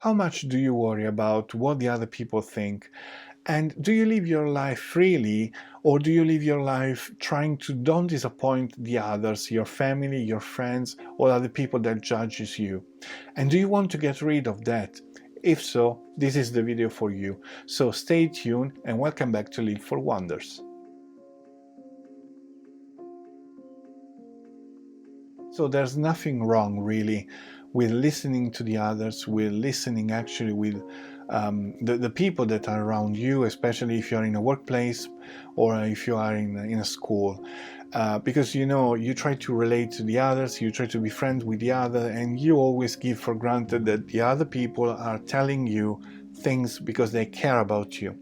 How much do you worry about what the other people think? And do you live your life freely, or do you live your life trying to don't disappoint the others, your family, your friends, or other people that judges you? And do you want to get rid of that? If so, this is the video for you. So stay tuned and welcome back to Live for Wonders. So there's nothing wrong really with listening to the others, with listening actually with the people that are around you, especially if you're in a workplace or if you are in a school. Because you try to relate to the others, you try to be friends with the other, and you always give for granted that the other people are telling you things because they care about you.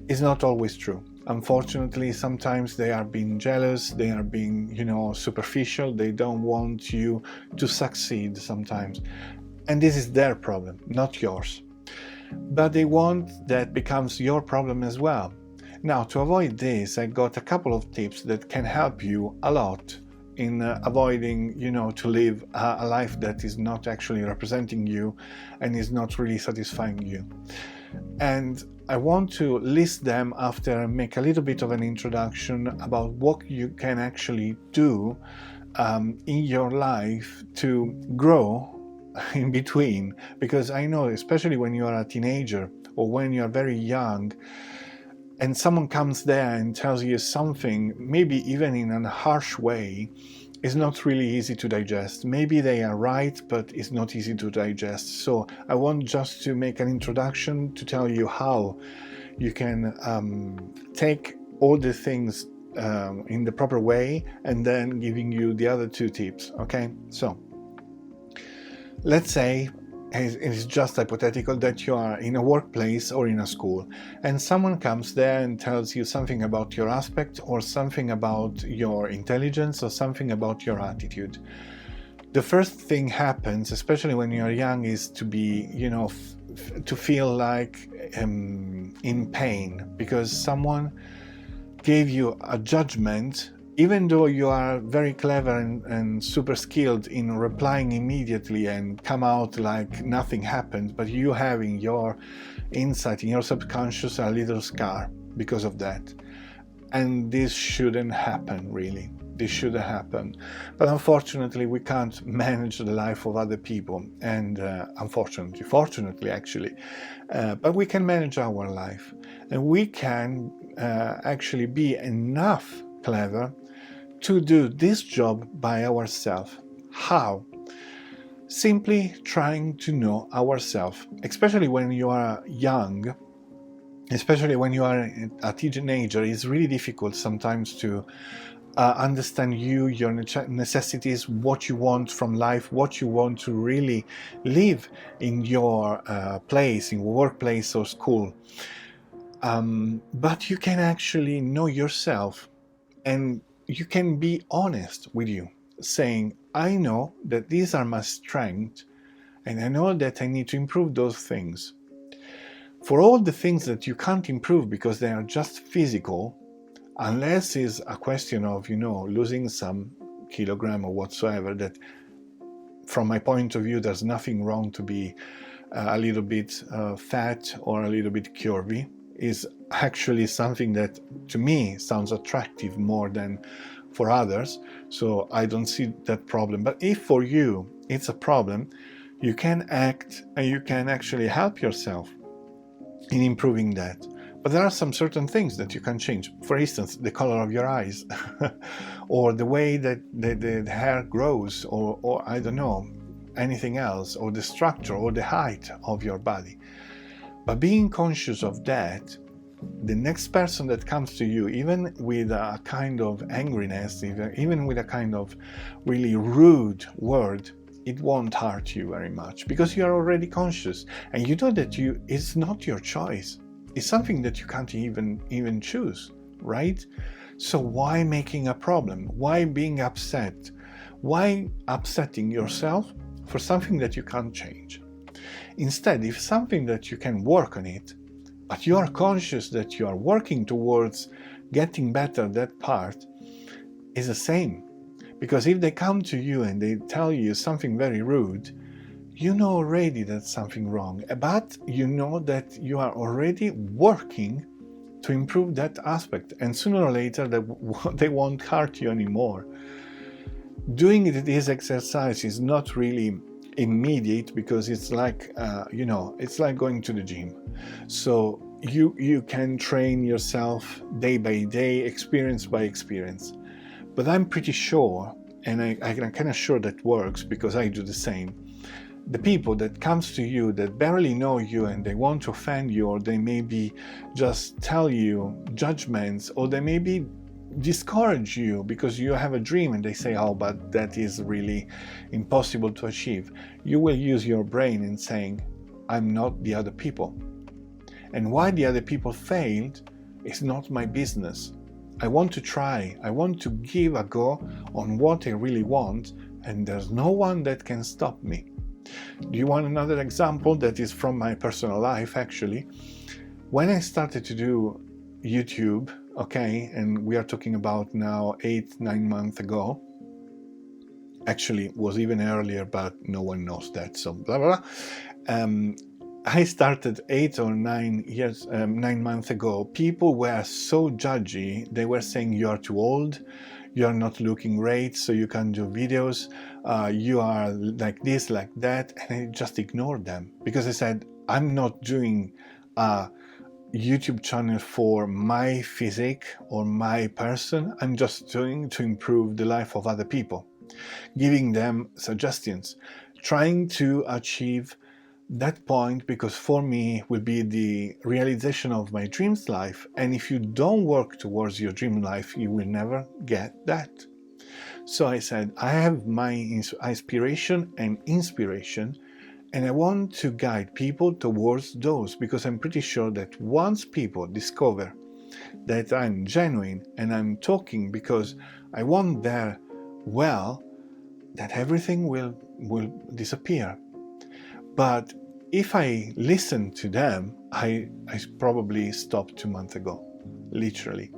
It's not always true. Unfortunately, sometimes they are being jealous, they are being, superficial, they don't want you to succeed sometimes. And this is their problem, not yours. But they want that becomes your problem as well. Now, to avoid this, I got a couple of tips that can help you a lot in avoiding, to live a life that is not actually representing you and is not really satisfying you. And I want to list them after I make a little bit of an introduction about what you can actually do in your life to grow in between, because I know, especially when you are a teenager or when you are very young and someone comes there and tells you something, maybe even in a harsh way, is not really easy to digest. Maybe they are right, but it's not easy to digest. So I want just to make an introduction to tell you how you can take all the things in the proper way, and then giving you the other two tips. Okay, so let's say it is just hypothetical that you are in a workplace or in a school and someone comes there and tells you something about your aspect or something about your intelligence or something about your attitude. The first thing happens, especially when you're young, is to be, to feel like in pain because someone gave you a judgment, even though you are very clever and super skilled in replying immediately and come out like nothing happened, but you have in your insight, in your subconscious, a little scar because of that. And this shouldn't happen, really. This shouldn't happen. But unfortunately, we can't manage the life of other people. And fortunately actually, but we can manage our life. And we can actually be enough clever to do this job by ourselves. How? Simply trying to know ourselves, especially when you are young, especially when you are a teenager. It's really difficult sometimes to understand your necessities, what you want from life, what you want to really live in your place, in workplace or school. But you can actually know yourself, and you can be honest with you, saying, I know that these are my strengths, and I know that I need to improve those things. For all the things that you can't improve because they are just physical, unless it's a question of, losing some kilogram or whatsoever, that from my point of view, there's nothing wrong to be a little bit fat or a little bit curvy, is actually something that to me sounds attractive more than for others. So I don't see that problem. But if for you it's a problem, you can act and you can actually help yourself in improving that. But there are some certain things that you can change. For instance, the color of your eyes or the way that the hair grows, or I don't know, anything else, or the structure or the height of your body. But being conscious of that, the next person that comes to you, even with a kind of angriness, even with a kind of really rude word, it won't hurt you very much because you are already conscious and you know that it's not your choice. It's something that you can't even choose, right? So why making a problem? Why being upset? Why upsetting yourself for something that you can't change? Instead, if something that you can work on it, but you are conscious that you are working towards getting better, that part is the same. Because if they come to you and they tell you something very rude, you know already that's something wrong, but you know that you are already working to improve that aspect, and sooner or later they won't hurt you anymore. Doing this exercise is not really immediate, because it's like it's like going to the gym. So you can train yourself day by day, experience by experience. But I'm pretty sure, and I can assure that works, because I do the same. The people that comes to you that barely know you and they want to offend you, or they maybe just tell you judgments, or they maybe discourage you because you have a dream and they say, oh, but that is really impossible to achieve. You will use your brain in saying, I'm not the other people. And why the other people failed is not my business. I want to try. I want to give a go on what I really want, and there's no one that can stop me. Do you want another example that is from my personal life, actually? When I started to do YouTube, okay, and we are talking about now 8-9 months ago, actually it was even earlier, but no one knows that, so blah blah blah. I started 8 or 9 months ago. People were so judgy. They were saying, you are too old, you are not looking great, so you can't do videos, you are like this, like that, and I just ignored them, because I said, I'm not doing a YouTube channel for my physique or my person. I'm just doing to improve the life of other people, giving them suggestions, trying to achieve that point, because for me will be the realization of my dreams life. And if you don't work towards your dream life, you will never get that. So I said, I have my inspiration and inspiration, and I want to guide people towards those, because I'm pretty sure that once people discover that I'm genuine and I'm talking because I want their well, that everything will disappear. But if I listen to them, I probably stopped 2 months ago, literally.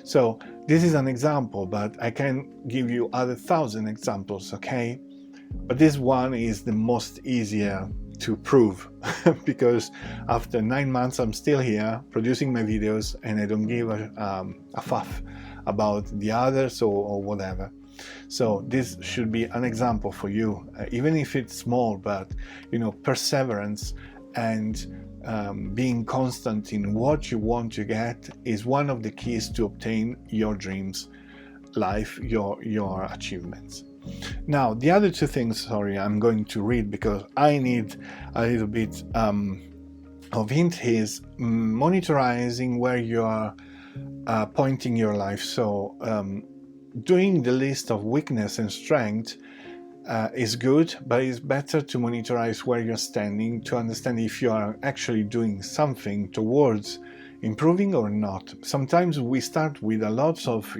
So this is an example, but I can give you other 1,000 examples, okay? But this one is the most easier to prove because after 9 months I'm still here producing my videos, and I don't give a fuff about the others or whatever. So this should be an example for you, even if it's small, but perseverance and being constant in what you want to get is one of the keys to obtain your dreams life, your achievements. Now, the other two things, I'm going to read because I need a little bit of hint, is monitoring where you are pointing your life. So doing the list of weakness and strength is good, but it's better to monitorize where you're standing to understand if you are actually doing something towards improving or not. Sometimes we start with a lot of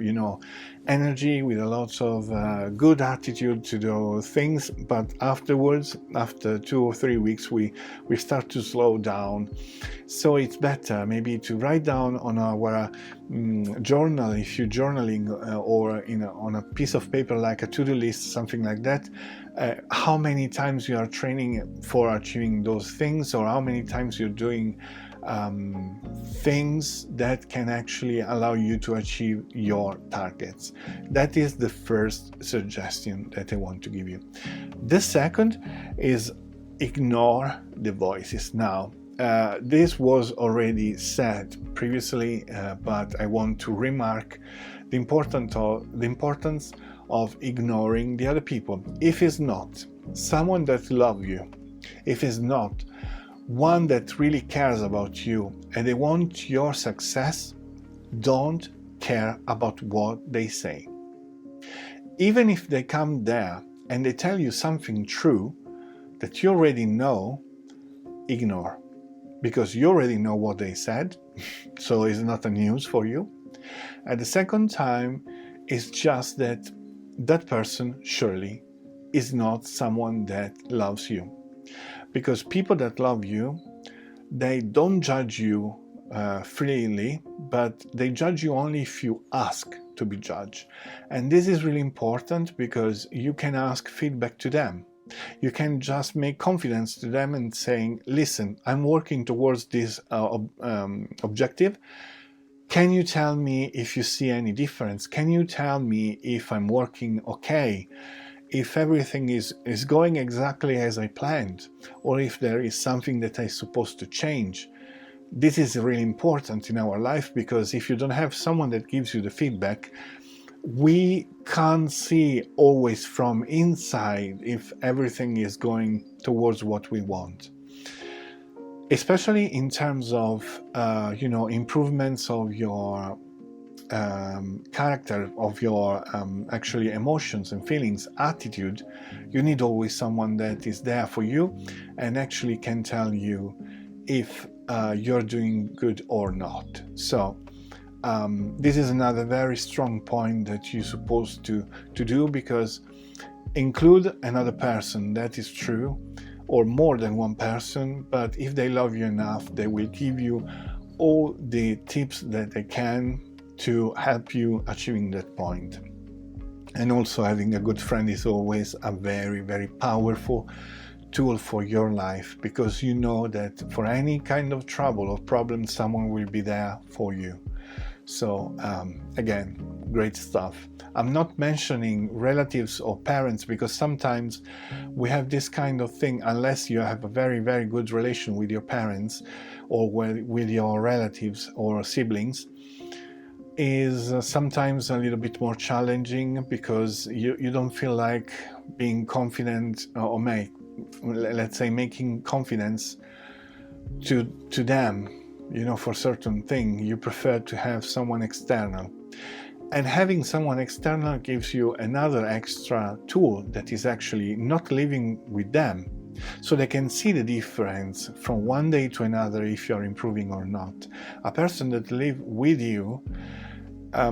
energy, with a lot of good attitude to do things, but afterwards, after 2 or 3 weeks, we start to slow down. So it's better maybe to write down on our journal, if you're journaling, or on a piece of paper like a to-do list, something like that, how many times you are training for achieving those things, or how many times you're doing things that can actually allow you to achieve your targets. That is the first suggestion that I want to give you. The second is ignore the voices. Now, this was already said previously, but I want to remark the importance of ignoring the other people. If it's not someone that loves you, if it's not one that really cares about you and they want your success, don't care about what they say. Even if they come there and they tell you something true that you already know, ignore, because you already know what they said, so it's not a news for you. At the second time, it's just that that person surely is not someone that loves you. Because people that love you, they don't judge you freely, but they judge you only if you ask to be judged. And this is really important because you can ask feedback to them. You can just make confidence to them and saying, listen, I'm working towards this objective. Can you tell me if you see any difference? Can you tell me if I'm working okay? If everything is going exactly as I planned, or if there is something that I'm supposed to change. This is really important in our life, because if you don't have someone that gives you the feedback, we can't see always from inside if everything is going towards what we want. Especially in terms of, improvements of your character, of your actually emotions and feelings, attitude, you need always someone that is there for you and actually can tell you if you're doing good or not. So this is another very strong point that you're supposed to do, because include another person, that is true, or more than one person, but if they love you enough, they will give you all the tips that they can to help you achieving that point. And also, having a good friend is always a very, very powerful tool for your life, because you know that for any kind of trouble or problem, someone will be there for you. So again, great stuff. I'm not mentioning relatives or parents, because sometimes we have this kind of thing, unless you have a very, very good relation with your parents or with your relatives or siblings, is sometimes a little bit more challenging, because you don't feel like being confident, or let's say making confidence to them, for certain thing. You prefer to have someone external, and having someone external gives you another extra tool, that is actually not living with them, so they can see the difference from one day to another if you're improving or not. A person that lives with you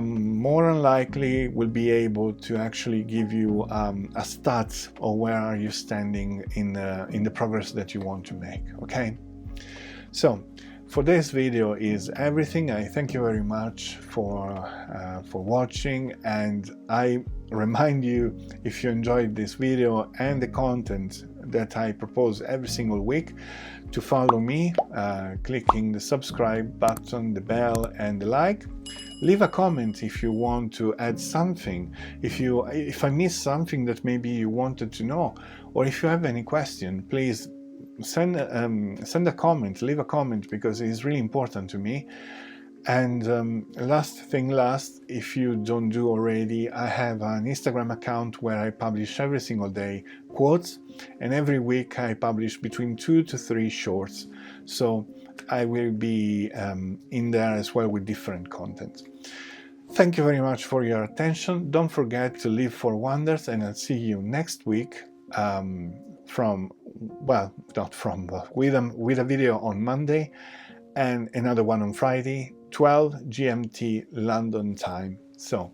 more than likely will be able to actually give you a stats of where are you standing in the progress that you want to make. Okay, so for this video is everything. I thank you very much for watching, and I remind you, if you enjoyed this video and the content that I propose every single week, to follow me, clicking the subscribe button, the bell and the like. Leave a comment if you want to add something, if I missed something that maybe you wanted to know, or if you have any question, please send a comment, leave a comment, because it is really important to me. And last, if you don't do already, I have an Instagram account where I publish every single day quotes, and every week I publish between 2 to 3 shorts. So I will be in there as well with different content. Thank you very much for your attention. Don't forget to live for wonders, and I'll see you next week with a video on Monday and another one on Friday, 12 GMT London time. So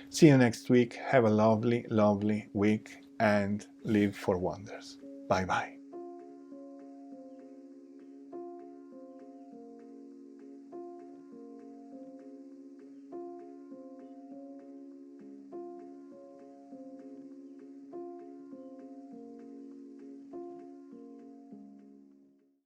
see you next week. Have a lovely, lovely week, and live for wonders. Bye bye.